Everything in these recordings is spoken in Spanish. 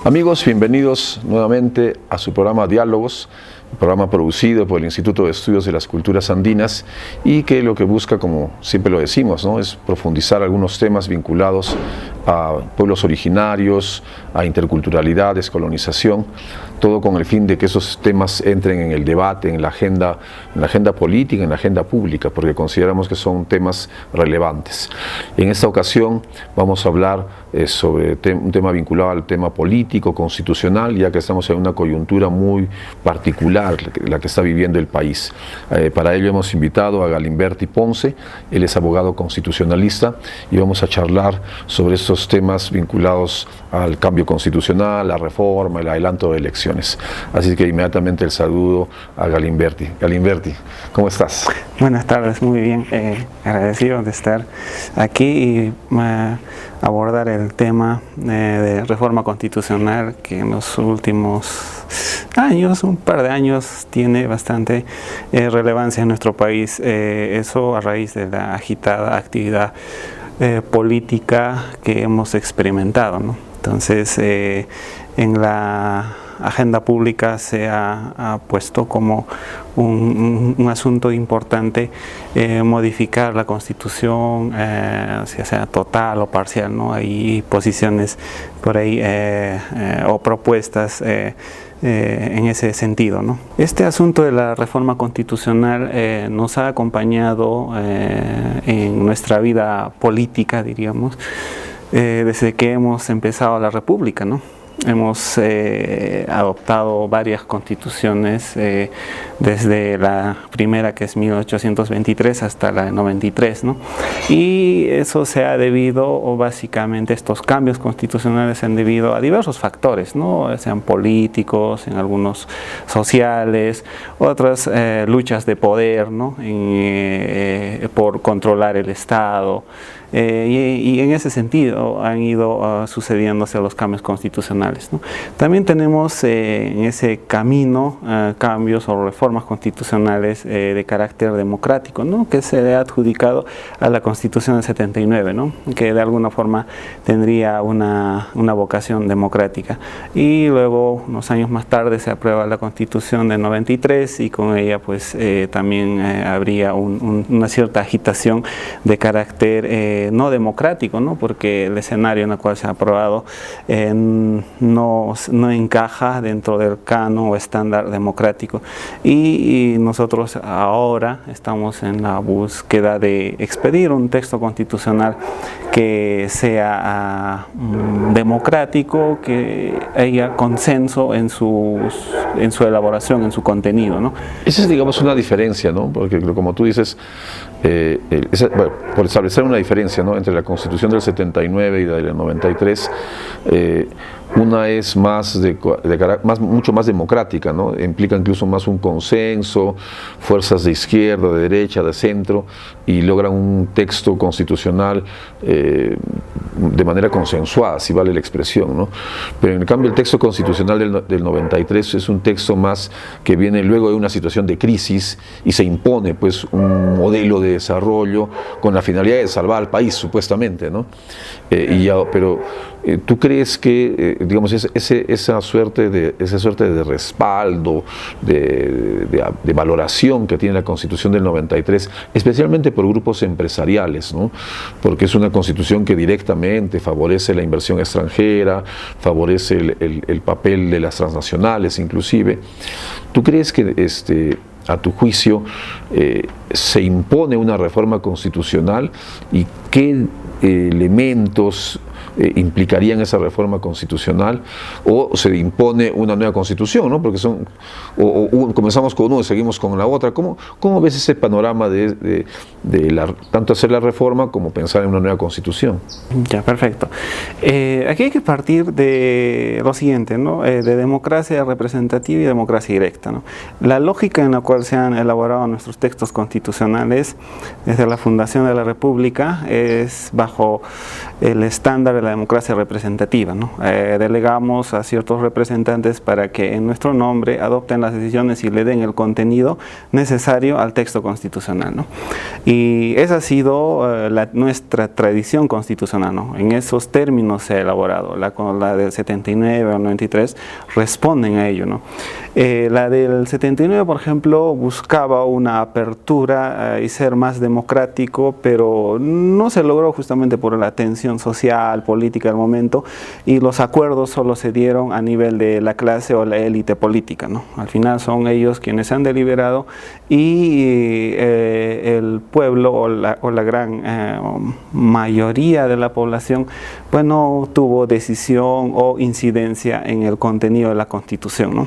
Amigos, bienvenidos nuevamente a su programa Diálogos, un programa producido por el Instituto de Estudios de las Culturas Andinas y que lo que busca, como siempre lo decimos, ¿no?, es profundizar algunos temas vinculados a pueblos originarios, a interculturalidad, descolonización, todo con el fin de que esos temas entren en el debate, en la agenda política, en la agenda pública, porque consideramos que son temas relevantes. En esta ocasión vamos a hablar sobre un tema vinculado al tema político, constitucional, ya que estamos en una coyuntura muy particular, la que está viviendo el país. Para ello hemos invitado a Galimberti Ponce, él es abogado constitucionalista, y vamos a charlar sobre estos temas vinculados al cambio constitucional, la reforma, el adelanto de elecciones. Así que inmediatamente el saludo a Galimberti. Galimberti, ¿cómo estás? Buenas tardes, muy bien, agradecido de estar aquí y abordar el tema de reforma constitucional que en los últimos años, un par de años, tiene bastante relevancia en nuestro país, eso a raíz de la agitada actividad política que hemos experimentado, ¿no? Entonces, en la agenda pública se ha puesto como un asunto importante modificar la Constitución, sea total o parcial, ¿no? Hay posiciones por ahí o propuestas en ese sentido, ¿no? Este asunto de la reforma constitucional nos ha acompañado en nuestra vida política, diríamos, desde que hemos empezado la República, ¿no? Hemos adoptado varias constituciones desde la primera, que es 1823, hasta la 93, ¿no? Y eso se ha debido, o básicamente estos cambios constitucionales se han debido a diversos factores, ¿no? Sean políticos, en algunos sociales, otras luchas de poder, ¿no? Por controlar el Estado. Y en ese sentido han ido sucediéndose los cambios constitucionales, ¿no? También tenemos en ese camino cambios o reformas constitucionales de carácter democrático, ¿no?, que se le ha adjudicado a la Constitución del 79, ¿no?, que de alguna forma tendría una vocación democrática. Y luego, unos años más tarde, se aprueba la Constitución del 93 y con ella pues también habría una cierta agitación de carácter no democrático, ¿no?, porque el escenario en el cual se ha aprobado no encaja dentro del canon o estándar democrático. Y nosotros ahora estamos en la búsqueda de expedir un texto constitucional que sea democrático, que haya consenso en su elaboración, en su contenido, ¿no? Esa es, digamos, una diferencia, ¿no? Porque como tú dices, por establecer una diferencia, ¿no?, entre la Constitución del 79 y la del 93, una es mucho más democrática, ¿no? Implica incluso más un consenso, fuerzas de izquierda, de derecha, de centro, y logran un texto constitucional de manera consensuada, si vale la expresión, ¿no? Pero en cambio el texto constitucional del 93 es un texto más que viene luego de una situación de crisis y se impone pues un modelo de desarrollo con la finalidad de salvar al país, supuestamente, ¿no? Pero ¿tú crees que digamos esa suerte de respaldo, de valoración que tiene la Constitución del 93, especialmente por grupos empresariales, ¿no?, porque es una Constitución que directamente favorece la inversión extranjera, favorece el papel de las transnacionales inclusive? ¿Tú crees que a tu juicio se impone una reforma constitucional y qué elementos implicarían esa reforma constitucional, o se impone una nueva constitución, ¿no? Porque comenzamos con uno y seguimos con la otra? ¿Cómo ves ese panorama de tanto hacer la reforma como pensar en una nueva constitución? Ya, perfecto. Aquí hay que partir de lo siguiente, ¿no?, de democracia representativa y democracia directa, ¿no? La lógica en la cual se han elaborado nuestros textos constitucionales desde la fundación de la República es bajo el estándar de la democracia representativa, ¿no? Delegamos a ciertos representantes para que en nuestro nombre adopten las decisiones y le den el contenido necesario al texto constitucional, ¿no? Y esa ha sido nuestra tradición constitucional, ¿no? En esos términos se ha elaborado. La del 79 o 93 responden a ello, ¿no? La del 79, por ejemplo, buscaba una apertura y ser más democrático, pero no se logró justamente por la tensión social, política del momento, y los acuerdos solo se dieron a nivel de la clase o la élite política, ¿no? Al final son ellos quienes han deliberado y el pueblo o la gran mayoría de la población pues no tuvo decisión o incidencia en el contenido de la Constitución, ¿no?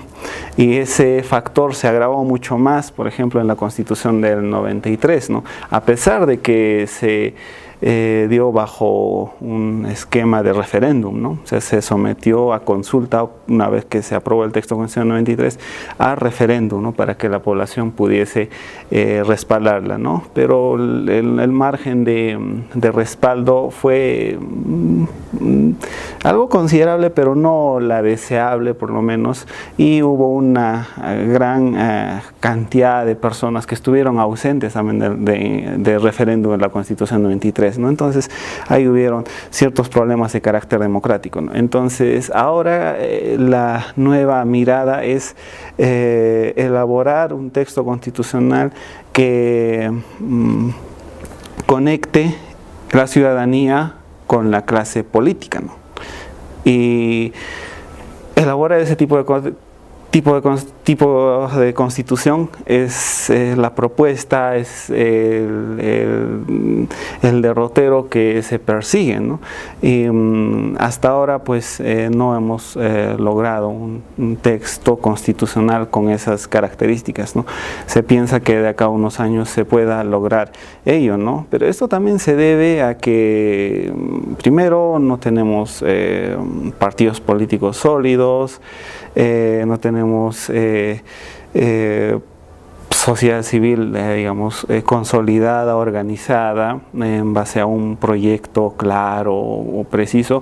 Y ese factor se agravó mucho más, por ejemplo, en la Constitución del 93, ¿no? A pesar de que se dio bajo un esquema de referéndum, ¿no? O sea, se sometió a consulta una vez que se aprobó el texto constitucional 93 a referéndum, ¿no? Para que la población pudiese respaldarla, ¿no? Pero el margen de respaldo fue algo considerable, pero no la deseable por lo menos, y hubo una gran cantidad de personas que estuvieron ausentes también de referéndum en la Constitución 93, ¿no? Entonces ahí hubieron ciertos problemas de carácter democrático, ¿no? Entonces ahora la nueva mirada es elaborar un texto constitucional que conecte la ciudadanía con la clase política, ¿no? Y elaborar ese tipo de constitución es la propuesta, es el derrotero que se persigue, ¿no? Y hasta ahora pues no hemos logrado un texto constitucional con esas características, ¿no? Se piensa que de acá a unos años se pueda lograr ello, ¿no? Pero esto también se debe a que primero no tenemos partidos políticos sólidos, no tenemos sociedad civil, digamos, consolidada, organizada en base a un proyecto claro o preciso,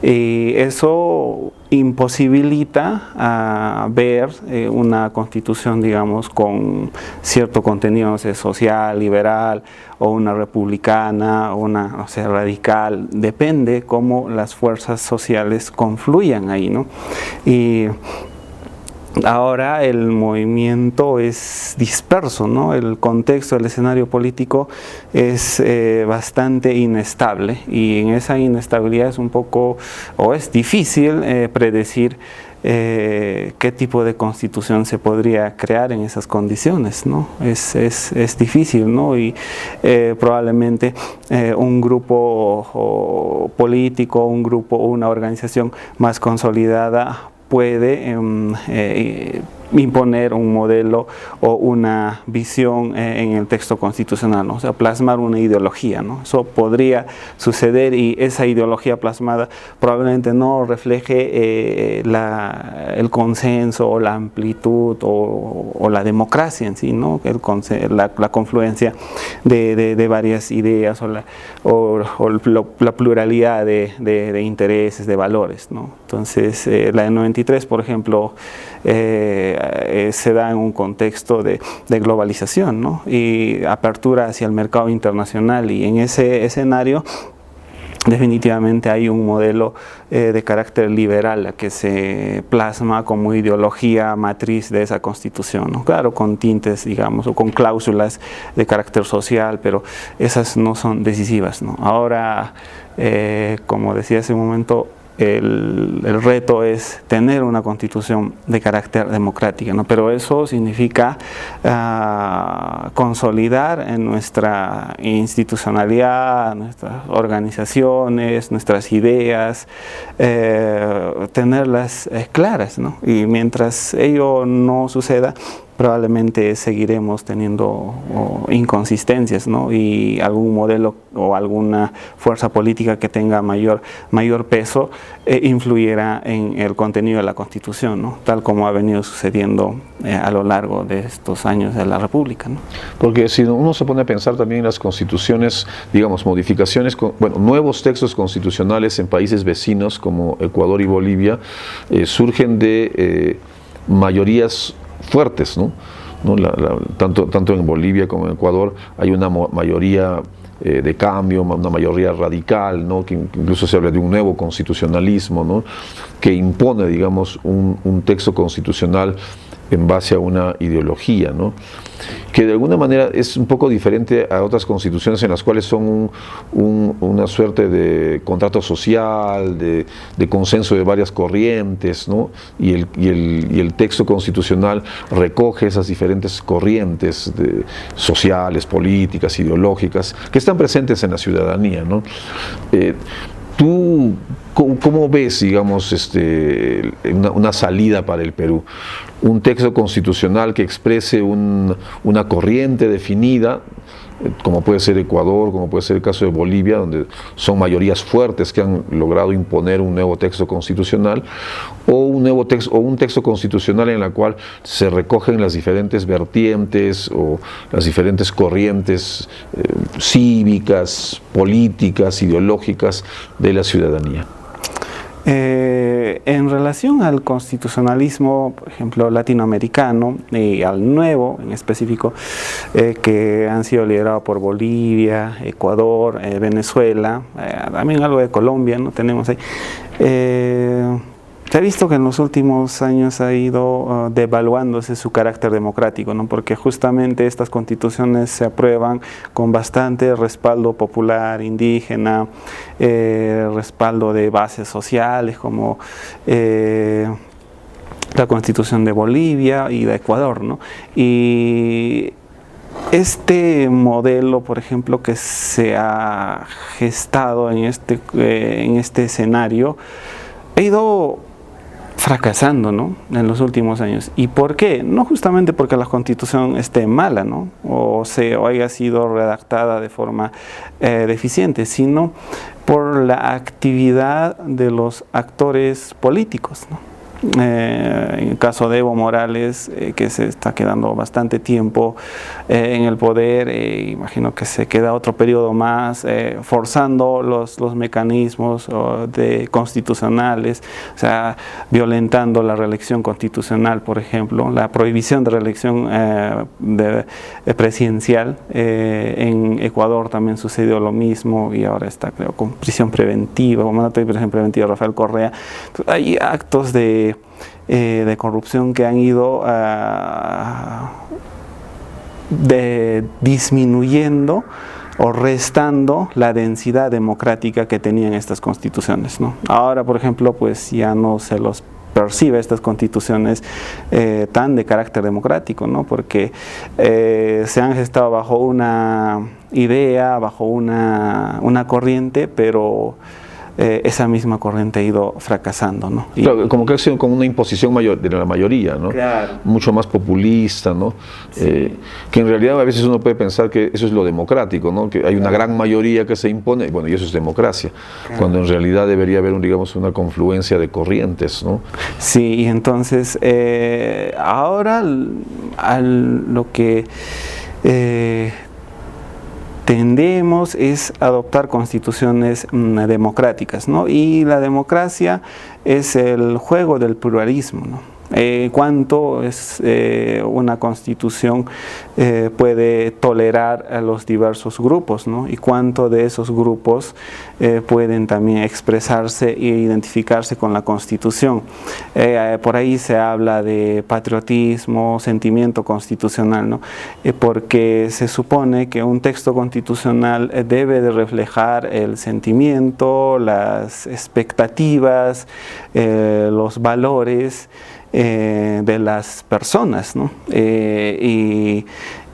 y eso imposibilita ver una constitución, digamos, con cierto contenido, no sé, social, liberal, o una republicana, o una, o sea, radical. Depende cómo las fuerzas sociales confluyan ahí, ¿no? Y ahora el movimiento es disperso, ¿no? El contexto, el escenario político es bastante inestable, y en esa inestabilidad es un poco, o es difícil predecir qué tipo de constitución se podría crear en esas condiciones, ¿no? Es difícil, ¿no? Y probablemente un grupo político, un grupo o una organización más consolidada puede imponer un modelo o una visión en el texto constitucional, ¿no? O sea, plasmar una ideología, ¿no? Eso podría suceder, y esa ideología plasmada probablemente no refleje el consenso o la amplitud o la democracia en sí, ¿no? La confluencia de varias ideas o la pluralidad de intereses, de valores, ¿no? Entonces, la de 93, por ejemplo, se da en un contexto de globalización, ¿no? Y apertura hacia el mercado internacional, y en ese escenario definitivamente hay un modelo de carácter liberal que se plasma como ideología matriz de esa constitución, ¿no? Claro, con tintes, digamos, o con cláusulas de carácter social, pero esas no son decisivas, ¿no? Ahora, como decía hace un momento, el reto es tener una constitución de carácter democrática, ¿no? Pero eso significa consolidar en nuestra institucionalidad, nuestras organizaciones, nuestras ideas, tenerlas claras, ¿no? Y mientras ello no suceda, probablemente seguiremos teniendo inconsistencias, ¿no? Y algún modelo o alguna fuerza política que tenga mayor peso influyirá en el contenido de la Constitución, ¿no? Tal como ha venido sucediendo a lo largo de estos años de la República, ¿no? Porque si uno se pone a pensar también en las constituciones, digamos, modificaciones, nuevos textos constitucionales en países vecinos como Ecuador y Bolivia, surgen de mayorías fuertes, ¿no? Tanto en Bolivia como en Ecuador hay una mayoría de cambio, una mayoría radical, ¿no? Que incluso se habla de un nuevo constitucionalismo, ¿no? Que impone, digamos, un texto constitucional en base a una ideología, ¿no? Que de alguna manera es un poco diferente a otras constituciones en las cuales son una suerte de contrato social, de consenso de varias corrientes, ¿no? Y el texto constitucional recoge esas diferentes corrientes sociales, políticas, ideológicas, que están presentes en la ciudadanía, ¿no? ¿Tú cómo ves, digamos, una salida para el Perú? Un texto constitucional que exprese una corriente definida, como puede ser Ecuador, como puede ser el caso de Bolivia, donde son mayorías fuertes que han logrado imponer un nuevo texto constitucional, o un texto constitucional en el cual se recogen las diferentes vertientes o las diferentes corrientes cívicas, políticas, ideológicas de la ciudadanía. En relación al constitucionalismo, por ejemplo, latinoamericano y al nuevo en específico, que han sido liderados por Bolivia, Ecuador, Venezuela, también algo de Colombia, ¿no? Tenemos ahí. Se ha visto que en los últimos años ha ido devaluándose su carácter democrático, ¿no? Porque justamente estas constituciones se aprueban con bastante respaldo popular, indígena, respaldo de bases sociales como la Constitución de Bolivia y de Ecuador, ¿no? Y este modelo, por ejemplo, que se ha gestado en este escenario, ha ido fracasando, ¿no? En los últimos años. ¿Y por qué? No justamente porque la Constitución esté mala, ¿no? O haya sido redactada de forma deficiente, sino por la actividad de los actores políticos, ¿no? En el caso de Evo Morales, que se está quedando bastante tiempo en el poder, imagino que se queda otro periodo más, forzando los mecanismos constitucionales, o sea, violentando la reelección constitucional, por ejemplo, la prohibición de reelección presidencial. En Ecuador también sucedió lo mismo y ahora está, creo, con prisión preventiva, con mandato de prisión preventiva Rafael Correa. Entonces, hay actos de corrupción que han ido disminuyendo o restando la densidad democrática que tenían estas constituciones, ¿no? Ahora, por ejemplo, pues ya no se los percibe estas constituciones tan de carácter democrático, ¿no? Porque se han gestado bajo una idea, bajo una corriente, pero esa misma corriente ha ido fracasando, ¿no? Claro, como que ha sido como una imposición de la mayoría, ¿no? Claro. Mucho más populista, ¿no? Sí. Que en realidad a veces uno puede pensar que eso es lo democrático, ¿no? Que hay una gran mayoría que se impone, bueno, y eso es democracia, claro, cuando en realidad debería haber, digamos, una confluencia de corrientes, ¿no? Sí, y entonces ahora lo que tendemos es adoptar constituciones democráticas, ¿no? Y la democracia es el juego del pluralismo, ¿no? Cuánto es una constitución puede tolerar a los diversos grupos, ¿no? Y cuánto de esos grupos pueden también expresarse e identificarse con la constitución. Por ahí se habla de patriotismo, sentimiento constitucional, ¿no? Porque se supone que un texto constitucional debe de reflejar el sentimiento, las expectativas, los valores de las personas, ¿no? Y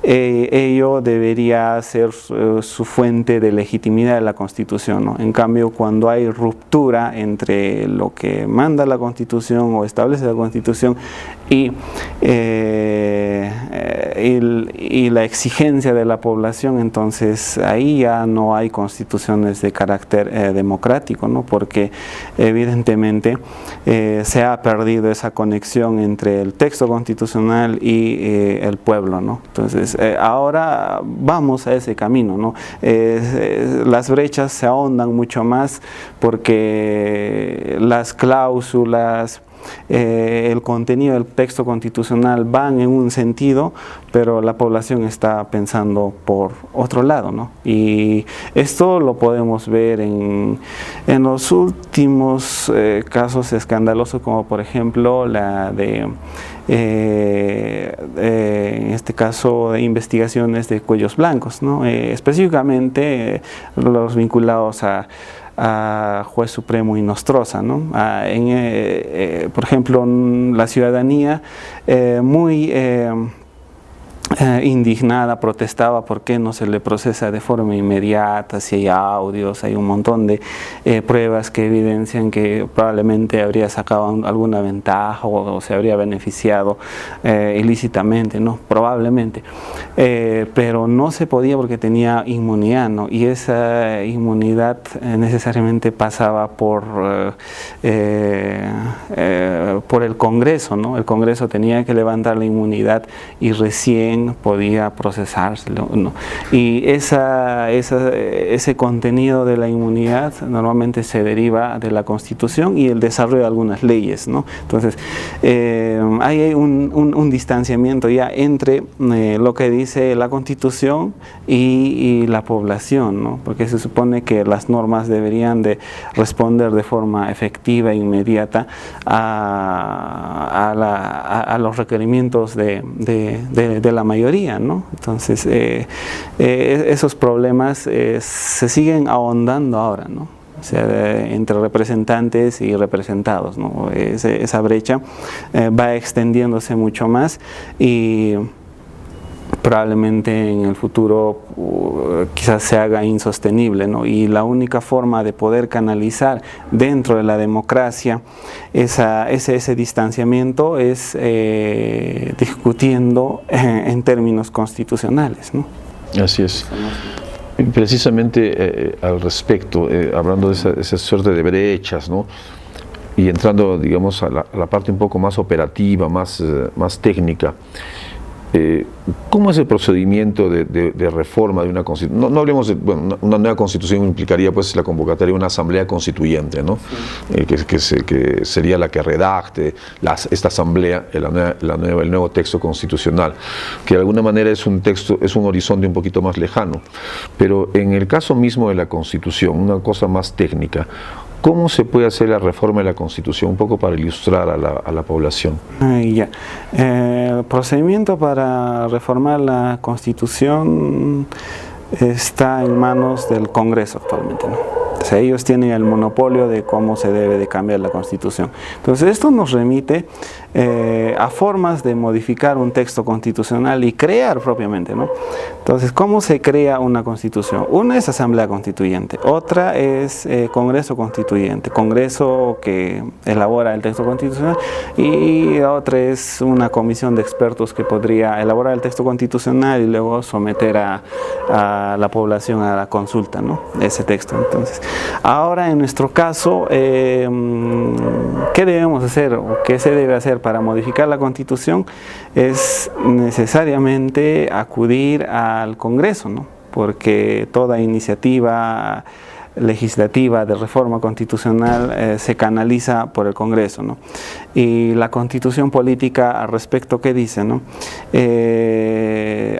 ello debería ser su fuente de legitimidad de la Constitución, ¿no? En cambio, cuando hay ruptura entre lo que manda la Constitución o establece la Constitución y la exigencia de la población, entonces ahí ya no hay constituciones de carácter democrático, ¿no? Porque evidentemente se ha perdido esa conexión entre el texto constitucional y el pueblo, ¿no? Entonces ahora vamos a ese camino, ¿no? Las brechas se ahondan mucho más porque las cláusulas, el contenido del texto constitucional van en un sentido, pero la población está pensando por otro lado, ¿no? Y esto lo podemos ver en los últimos casos escandalosos, como por ejemplo la de en este caso de investigaciones de cuellos blancos, ¿no? Específicamente los vinculados a Juez Supremo y Nostroza, ¿no? Por ejemplo, la ciudadanía muy indignada protestaba por qué no se le procesa de forma inmediata, si hay audios, hay un montón de pruebas que evidencian que probablemente habría sacado alguna ventaja o se habría beneficiado ilícitamente, ¿no? Probablemente, pero no se podía porque tenía inmunidad, ¿no? Y esa inmunidad necesariamente pasaba por el Congreso, ¿no? El Congreso tenía que levantar la inmunidad y recién podía procesárselo, ¿no? Y ese contenido de la inmunidad normalmente se deriva de la Constitución y el desarrollo de algunas leyes, ¿no? Entonces hay un distanciamiento ya entre lo que dice la Constitución y la población, ¿no? Porque se supone que las normas deberían de responder de forma efectiva e inmediata a los requerimientos de la mayoría, ¿no? Entonces esos problemas se siguen ahondando ahora, ¿no? O sea, entre representantes y representados, ¿no? Esa brecha va extendiéndose mucho más y probablemente en el futuro quizás se haga insostenible, ¿no? Y la única forma de poder canalizar dentro de la democracia ese distanciamiento es discutiendo en términos constitucionales, ¿no? Así es. Precisamente al respecto, hablando de esa suerte de brechas, ¿no? Y entrando, digamos, a la parte un poco más operativa, más técnica, ¿cómo es el procedimiento de reforma de una constitución? No hablemos de, bueno, una nueva constitución implicaría pues la convocatoria de una asamblea constituyente, ¿no? Que sería la que redacte esta asamblea, el nuevo texto constitucional, que de alguna manera es un horizonte un poquito más lejano. Pero en el caso mismo de la Constitución, una cosa más técnica, ¿cómo se puede hacer la reforma de la Constitución? Un poco para ilustrar a la población. El procedimiento para reformar la Constitución está en manos del Congreso actualmente, ¿no? O sea, ellos tienen el monopolio de cómo se debe de cambiar la Constitución. Entonces esto nos remite a formas de modificar un texto constitucional y crear propiamente, ¿no? Entonces, ¿cómo se crea una Constitución? Una es Asamblea Constituyente, otra es Congreso Constituyente, Congreso que elabora el texto constitucional, y otra es una comisión de expertos que podría elaborar el texto constitucional y luego someter a la población a la consulta, ¿no? Ese texto. Entonces, ahora en nuestro caso, ¿qué debemos hacer o qué se debe hacer para modificar la Constitución? Es necesariamente acudir al Congreso, ¿no? Porque toda iniciativa legislativa de reforma constitucional se canaliza por el Congreso, ¿no? Y la Constitución política al respecto, ¿qué dice, no?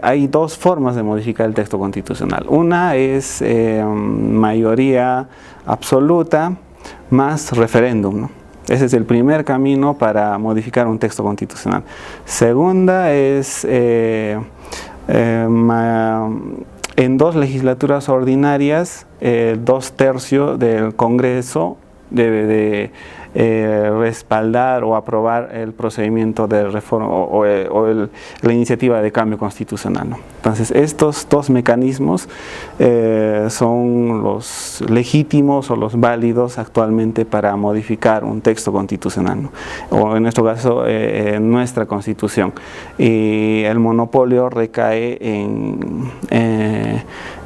Hay dos formas de modificar el texto constitucional. Una es mayoría absoluta más referéndum, ¿no? Ese es el primer camino para modificar un texto constitucional. Segunda es en dos legislaturas ordinarias, 2/3 del Congreso debe de respaldar o aprobar el procedimiento de reforma la iniciativa de cambio constitucional, ¿no? Entonces, estos dos mecanismos son los legítimos o los válidos actualmente para modificar un texto constitucional, ¿no? O en nuestro caso, nuestra Constitución. Y el monopolio recae en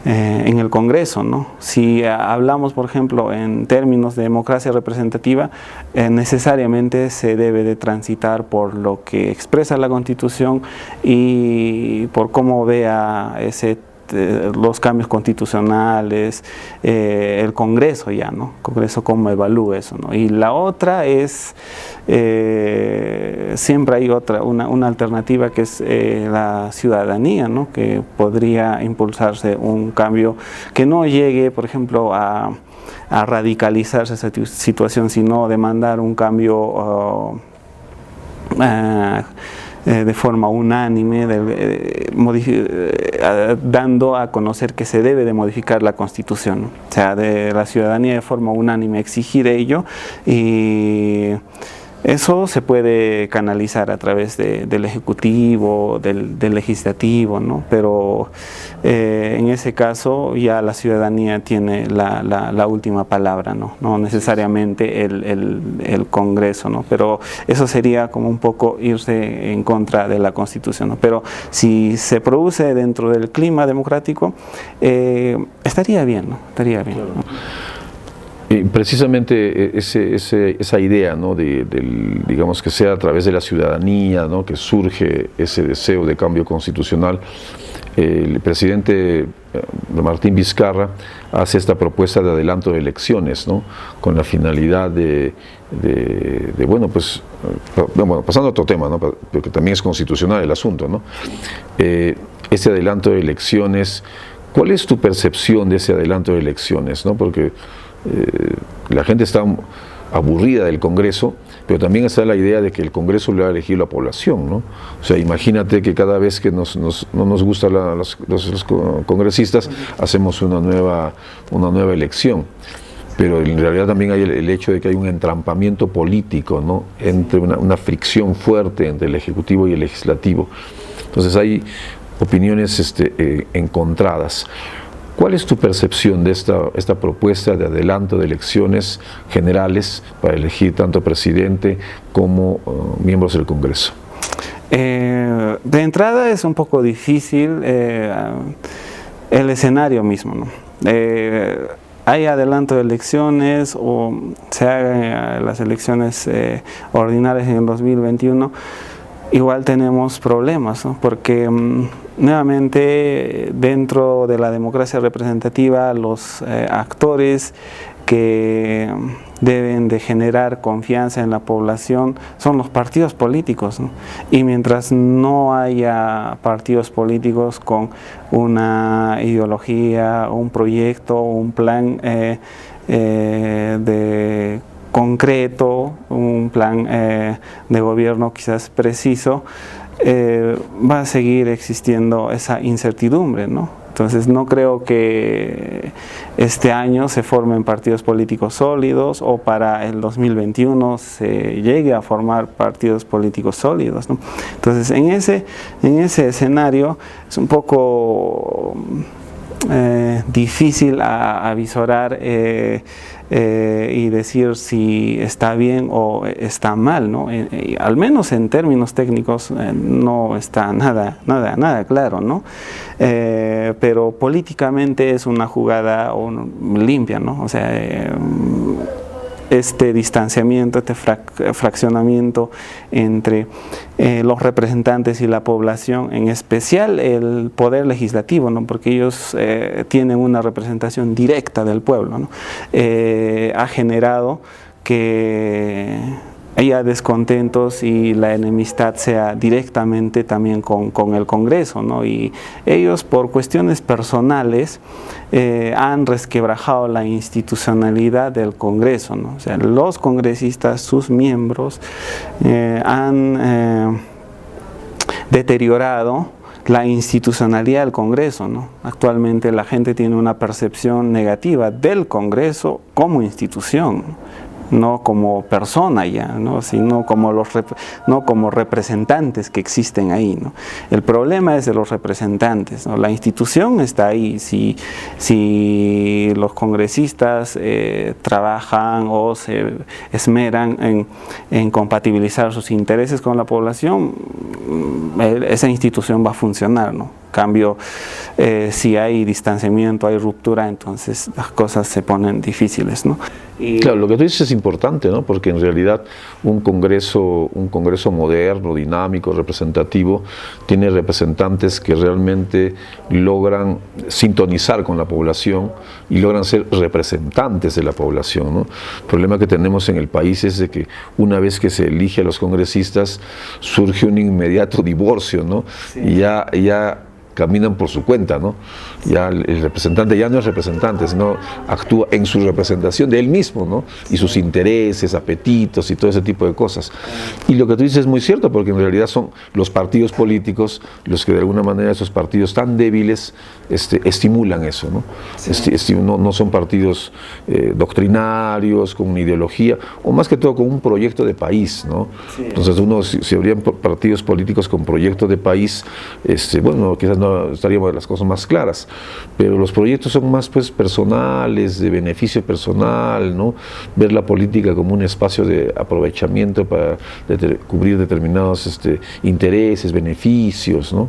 el Congreso, ¿no? Si hablamos, por ejemplo, en términos de democracia representativa, necesariamente se debe de transitar por lo que expresa la Constitución y por cómo vea los cambios constitucionales, el Congreso ya, ¿no? El Congreso cómo evalúa eso, ¿no? Y la otra es, siempre hay una alternativa que es la ciudadanía, ¿no? Que podría impulsarse un cambio que no llegue, por ejemplo, a radicalizarse esa situación, sino demandar un cambio de forma unánime, dando a conocer que se debe de modificar la Constitución, ¿no? O sea, de la ciudadanía de forma unánime exigir ello, y eso se puede canalizar a través del Ejecutivo, del Legislativo, ¿no? Pero en ese caso ya la ciudadanía tiene la última palabra, ¿no? No necesariamente el Congreso, ¿no? Pero eso sería como un poco irse en contra de la Constitución, ¿no? Pero si se produce dentro del clima democrático, estaría bien, ¿no? Estaría bien, ¿no? Y precisamente esa idea, ¿no? digamos que sea a través de la ciudadanía, ¿no? Que surge ese deseo de cambio constitucional. El presidente Martín Vizcarra hace esta propuesta de adelanto de elecciones, ¿no? Con la finalidad pasando a otro tema, ¿no? Porque también es constitucional el asunto, ¿no? Ese adelanto de elecciones, ¿cuál es tu percepción de ese adelanto de elecciones, ¿no? Porque la gente está aburrida del Congreso, pero también está la idea de que el Congreso le va a elegir la población, ¿no? O sea, imagínate que cada vez que no nos gustan los congresistas, hacemos una nueva elección. Pero en realidad también hay el hecho de que hay un entrampamiento político, ¿no? Entre una fricción fuerte entre el Ejecutivo y el Legislativo. Entonces hay opiniones encontradas. ¿Cuál es tu percepción de esta propuesta de adelanto de elecciones generales para elegir tanto presidente como miembros del Congreso? De entrada es un poco difícil el escenario mismo, ¿no? Hay adelanto de elecciones o se hagan las elecciones ordinarias en el 2021, igual tenemos problemas, ¿no? Porque nuevamente dentro de la democracia representativa los actores que deben de generar confianza en la población son los partidos políticos, ¿no? Y mientras no haya partidos políticos con una ideología, un proyecto, un plan de concreto, un plan de gobierno quizás preciso, va a seguir existiendo esa incertidumbre, ¿no? Entonces no creo que este año se formen partidos políticos sólidos o para el 2021 se llegue a formar partidos políticos sólidos, ¿no? Entonces en ese escenario es un poco difícil avisorar y decir si está bien o está mal, ¿no? Al menos en términos técnicos no está nada claro, ¿no? Pero políticamente es una jugada limpia, ¿no? O sea, este distanciamiento, este fraccionamiento entre los representantes y la población, en especial el poder legislativo, ¿no? Porque ellos tienen una representación directa del pueblo, ¿no? Ha generado que haya descontentos y la enemistad sea directamente también con el Congreso, ¿no? Y ellos por cuestiones personales han resquebrajado la institucionalidad del Congreso, ¿no? O sea, los congresistas, sus miembros, han deteriorado la institucionalidad del Congreso, ¿no? Actualmente la gente tiene una percepción negativa del Congreso como institución. no como persona ya, ¿no? Sino como no como representantes que existen ahí, ¿no? El problema es de los representantes, ¿no? La institución está ahí. Si los congresistas trabajan o se esmeran en compatibilizar sus intereses con la población, esa institución va a funcionar, ¿no? Cambio, si hay distanciamiento, hay ruptura, entonces las cosas se ponen difíciles, ¿no? Claro, lo que tú dices es importante, ¿no? Porque en realidad un congreso moderno, dinámico, representativo, tiene representantes que realmente logran sintonizar con la población y logran ser representantes de la población, ¿no? El problema que tenemos en el país es de que una vez que se elige a los congresistas surge un inmediato divorcio, ¿no? Sí. Y ya caminan por su cuenta, ¿no? Ya el representante ya no es representante, sino actúa en su representación de él mismo, ¿no? Y sus intereses, apetitos y todo ese tipo de cosas. Y lo que tú dices es muy cierto, porque en realidad son los partidos políticos los que de alguna manera esos partidos tan débiles estimulan eso, ¿no? Sí. No son partidos doctrinarios, con una ideología, o más que todo con un proyecto de país, ¿no? Sí. Entonces si habrían partidos políticos con proyecto de país, bueno, quizás no estaríamos las cosas más claras, pero los proyectos son más pues personales, de beneficio personal, ¿no? Ver la política como un espacio de aprovechamiento para cubrir determinados intereses, beneficios, ¿no?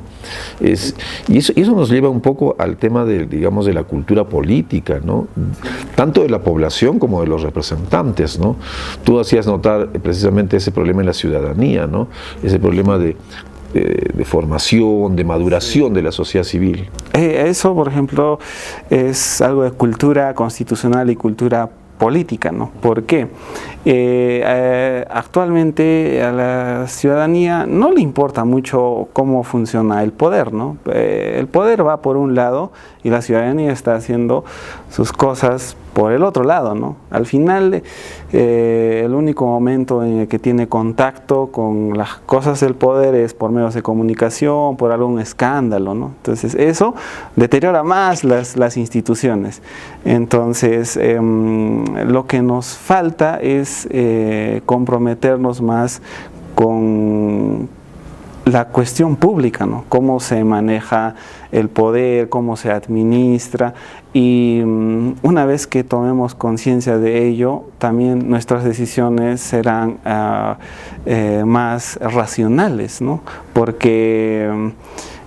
Y eso nos lleva un poco al tema digamos, de la cultura política, ¿no? Tanto de la población como de los representantes, ¿no? Tú hacías notar precisamente ese problema en la ciudadanía, ¿no? Ese problema de formación, de maduración de la sociedad civil. Eso, por ejemplo, es algo de cultura constitucional y cultura política, ¿no? ¿Por qué? Actualmente a la ciudadanía no le importa mucho cómo funciona el poder, ¿no? El poder va por un lado y la ciudadanía está haciendo sus cosas por el otro lado, ¿no? Al final, el único momento en el que tiene contacto con las cosas del poder es por medios de comunicación, por algún escándalo, ¿no? Entonces eso deteriora más las instituciones. Entonces lo que nos falta es comprometernos más con la cuestión pública, ¿no? Cómo se maneja el poder, cómo se administra, y una vez que tomemos conciencia de ello, también nuestras decisiones serán más racionales, ¿no? Porque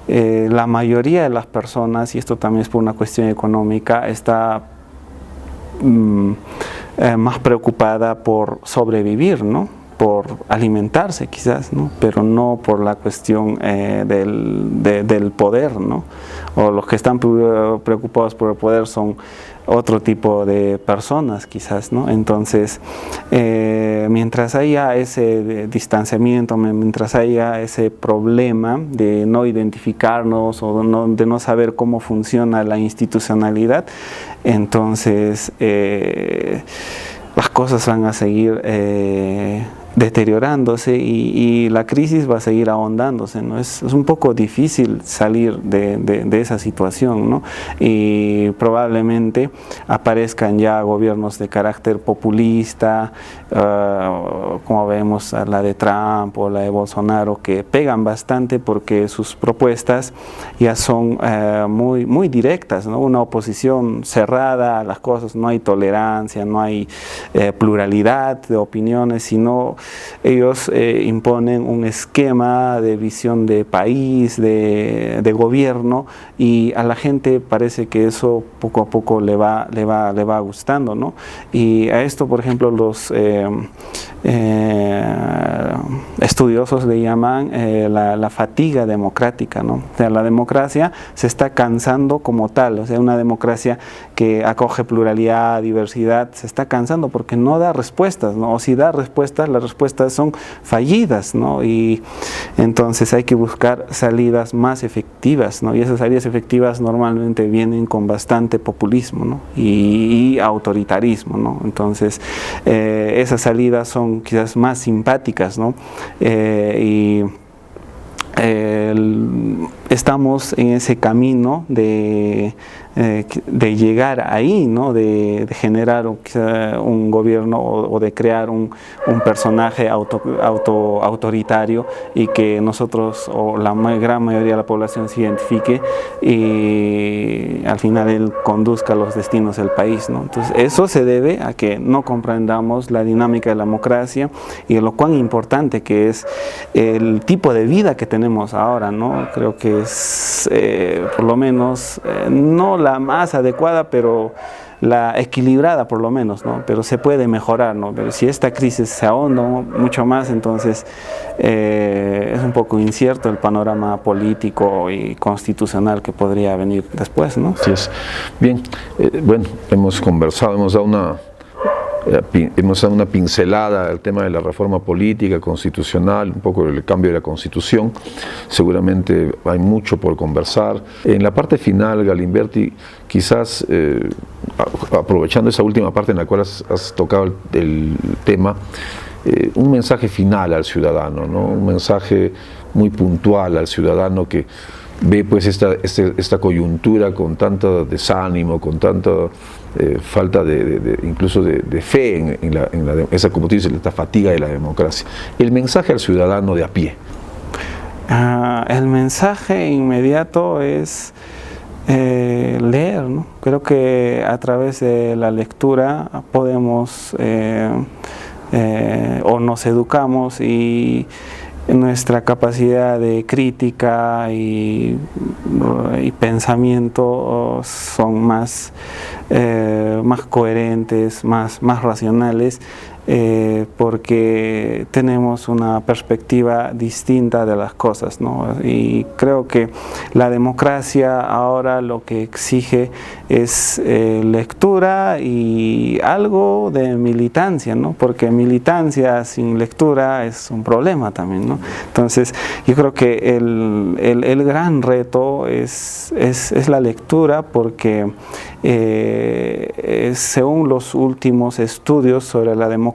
la mayoría de las personas, y esto también es por una cuestión económica, está más preocupada por sobrevivir, ¿no? Por alimentarse quizás, ¿no? Pero no por la cuestión del poder, ¿no? O los que están preocupados por el poder son otro tipo de personas quizás, ¿no? Entonces, mientras haya ese distanciamiento, mientras haya ese problema de no identificarnos o de no saber cómo funciona la institucionalidad, entonces las cosas van a seguir deteriorándose y la crisis va a seguir ahondándose, ¿no? Es un poco difícil salir de esa situación, ¿no? Y probablemente aparezcan ya gobiernos de carácter populista, como vemos la de Trump o la de Bolsonaro, que pegan bastante porque sus propuestas ya son muy directas, ¿no? Una oposición cerrada a las cosas, no hay tolerancia, no hay pluralidad de opiniones, sino ellos imponen un esquema de visión de país, de gobierno, y a la gente parece que eso poco a poco le va gustando, ¿no? Y a esto, por ejemplo, los estudiosos le llaman la fatiga democrática, ¿no? O sea, la democracia se está cansando como tal, o sea, una democracia que acoge pluralidad, diversidad, se está cansando porque no da respuestas, ¿no? O si da respuestas, las respuestas son fallidas, ¿no? Y entonces hay que buscar salidas más efectivas, ¿no? Y esas salidas efectivas normalmente vienen con bastante populismo, ¿no? y autoritarismo, ¿no? Entonces esas salidas son quizás más simpáticas, ¿no? Y estamos en ese camino de llegar ahí, ¿no? de generar un gobierno o de crear un personaje autoritario y que nosotros o la gran mayoría de la población se identifique y al final él conduzca los destinos del país, ¿no? Entonces eso se debe a que no comprendamos la dinámica de la democracia y lo cuán importante que es el tipo de vida que tenemos ahora, ¿no? Creo que es por lo menos no la más adecuada, pero la equilibrada por lo menos, ¿no? Pero se puede mejorar, ¿no? Pero si esta crisis se ahonda mucho más, entonces es un poco incierto el panorama político y constitucional que podría venir después, ¿no? Así es. Bien, bueno, hemos conversado, hemos dado una pincelada al tema de la reforma política, constitucional, un poco el cambio de la Constitución. Seguramente hay mucho por conversar. En la parte final, Galimberti, quizás aprovechando esa última parte en la cual has tocado el tema, un mensaje final al ciudadano, ¿no? Un mensaje muy puntual al ciudadano que ve pues esta coyuntura con tanto desánimo, con tanta falta incluso de fe en esa, como tú dices, esta fatiga de la democracia. El mensaje al ciudadano de a pie. El mensaje inmediato es leer, ¿no? Creo que a través de la lectura podemos o nos educamos y nuestra capacidad de crítica y pensamiento son más coherentes, más racionales, porque tenemos una perspectiva distinta de las cosas, ¿no? Y creo que la democracia ahora lo que exige es lectura y algo de militancia, ¿no? Porque militancia sin lectura es un problema también, ¿no? Entonces yo creo que el gran reto es la lectura, porque según los últimos estudios sobre la democracia,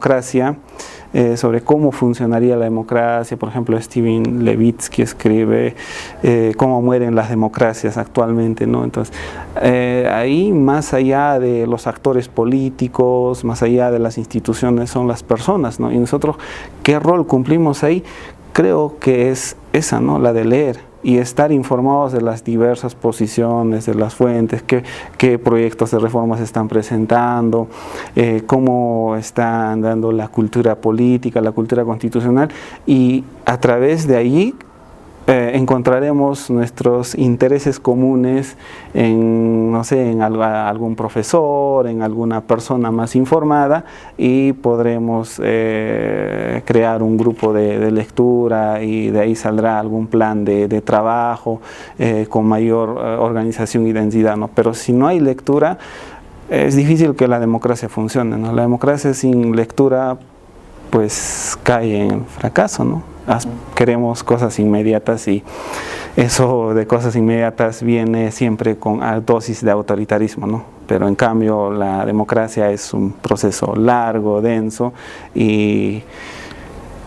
sobre cómo funcionaría la democracia, por ejemplo Steven Levitsky escribe cómo mueren las democracias actualmente, ¿no? Entonces ahí, más allá de los actores políticos, más allá de las instituciones, son las personas, ¿no? Y nosotros, ¿qué rol cumplimos ahí? Creo que es esa, ¿no? La de leer y estar informados de las diversas posiciones, de las fuentes, qué proyectos de reforma se están presentando, cómo están dando la cultura política, la cultura constitucional, y a través de allí encontraremos nuestros intereses comunes en, no sé, en algún profesor, en alguna persona más informada, y podremos crear un grupo de lectura, y de ahí saldrá algún plan de trabajo con mayor organización y densidad, ¿no? Pero si no hay lectura, es difícil que la democracia funcione, ¿no? La democracia sin lectura pues cae en fracaso, ¿no? Queremos cosas inmediatas, y eso de cosas inmediatas viene siempre con dosis de autoritarismo, ¿no? Pero en cambio la democracia es un proceso largo, denso, y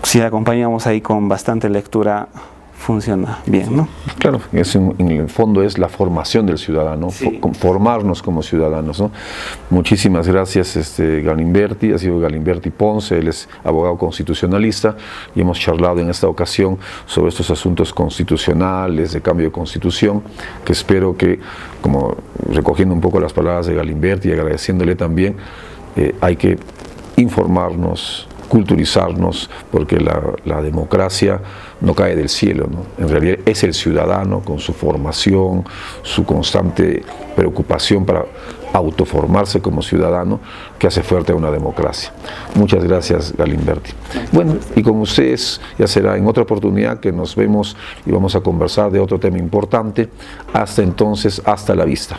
si la acompañamos ahí con bastante lectura, funciona bien, ¿no? Claro, en el fondo es la formación del ciudadano, sí. Formarnos como ciudadanos, ¿no? Muchísimas gracias, Galimberti. Ha sido Galimberti Ponce, él es abogado constitucionalista, y hemos charlado en esta ocasión sobre estos asuntos constitucionales, de cambio de constitución, que espero que, como recogiendo un poco las palabras de Galimberti y agradeciéndole también, hay que informarnos, culturizarnos, porque la democracia no cae del cielo, ¿no? En realidad es el ciudadano, con su formación, su constante preocupación para autoformarse como ciudadano, que hace fuerte a una democracia. Muchas gracias, Galimberti. Bueno, y con ustedes ya será en otra oportunidad que nos vemos y vamos a conversar de otro tema importante. Hasta entonces, hasta la vista.